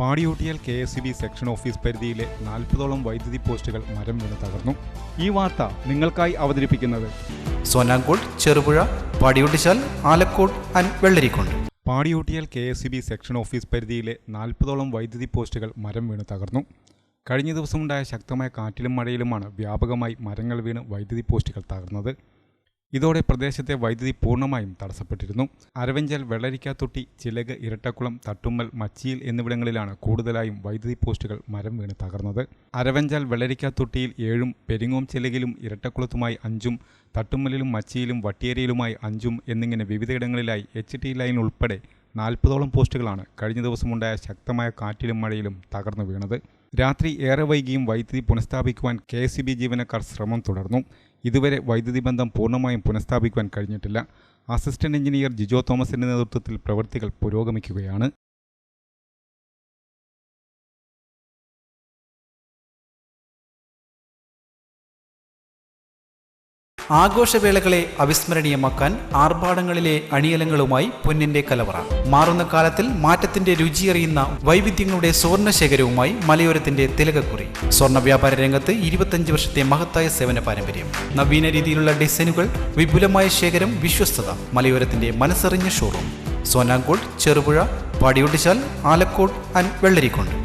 Padiyottuchal KSEB section office പരിധിയിലെ 40ഓളം വൈദ്യുതി പോസ്റ്റുകൾ മരം വീണ് തകർന്നു. ഈ വാർത്ത നിങ്ങൾക്കായി അവതരിപ്പിക്കുന്നത് Sonankode, Cherupuzha, Padiyottuchal, Alakode and Vellarikundu. Padiyottuchal KSEB section office പരിധിയിലെ 40ഓളം വൈദ്യുതി പോസ്റ്റുകൾ മരം വീണ് തകർന്നു. കഴിഞ്ഞ ദിവസമുണ്ടായ ശക്തമായ കാറ്റിലും മഴയിലുമാണ് വ്യാപകമായി മരങ്ങൾ വീണ് വൈദ്യുതി പോസ്റ്റുകൾ തകർന്നത്. ഇതോടെ പ്രദേശത്തെ വൈദ്യുതി പൂർണ്ണമായും തടസ്സപ്പെട്ടിരുന്നു. അരവഞ്ചാൽ, വെള്ളരിക്കാത്തൊട്ടി, ചിലക്, ഇരട്ടക്കുളം, തട്ടുമ്മൽ, മച്ചിയിൽ എന്നിവിടങ്ങളിലാണ് കൂടുതലായും വൈദ്യുതി പോസ്റ്റുകൾ മരം വീണ് തകർന്നത്. അരവഞ്ചാൽ, വെള്ളരിക്കാത്തൊട്ടിയിൽ 7, പെരിങ്ങോം ചിലകിലും ഇരട്ടക്കുളത്തുമായി 5, തട്ടുമ്മലിലും മച്ചിയിലും വട്ടിയേരിയിലുമായി 5 എന്നിങ്ങനെ വിവിധയിടങ്ങളിലായി HT ലൈൻ ഉൾപ്പെടെ 40ഓളം പോസ്റ്റുകളാണ് കഴിഞ്ഞ ദിവസമുണ്ടായ ശക്തമായ കാറ്റിലും മഴയിലും തകർന്നു വീണത്. രാത്രി ഏറെ വൈകിയും വൈദ്യുതി പുനഃസ്ഥാപിക്കുവാൻ KSEB ജീവനക്കാർ ശ്രമം തുടർന്നു. ഇതുവരെ വൈദ്യുതി ബന്ധം പൂർണ്ണമായും പുനഃസ്ഥാപിക്കുവാൻ കഴിഞ്ഞിട്ടില്ല. അസിസ്റ്റന്റ് എഞ്ചിനീയർ ജിജോ തോമസിന്റെ നേതൃത്വത്തിൽ പ്രവൃത്തികൾ പുരോഗമിക്കുകയാണ്. ആഘോഷവേളകളെ അവിസ്മരണീയമാക്കാൻ ആർഭാടങ്ങളിലെ അണിയലങ്ങളുമായി പൊന്നിന്റെ കലവറ. മാറുന്ന കാലത്തിൽ മാറ്റത്തിന്റെ രുചിയറിയുന്ന വൈവിധ്യങ്ങളുടെ സ്വർണ്ണശേഖരവുമായി മലയോരത്തിന്റെ തിലകക്കുറി. സ്വർണ്ണ വ്യാപാര രംഗത്ത് 25 വർഷത്തെ മഹത്തായ സേവന പാരമ്പര്യം. നവീന രീതിയിലുള്ള ഡിസൈനുകൾ, വിപുലമായ ശേഖരം, വിശ്വസ്തത. മലയോരത്തിന്റെ മനസ്സറിഞ്ഞ ഷോറൂം. സോനാങ്കോട്, ചെറുപുഴ, പാടിയോട്ടിച്ചാൽ, ആലക്കോട് ആൻഡ് വെള്ളരിക്കുണ്ട്.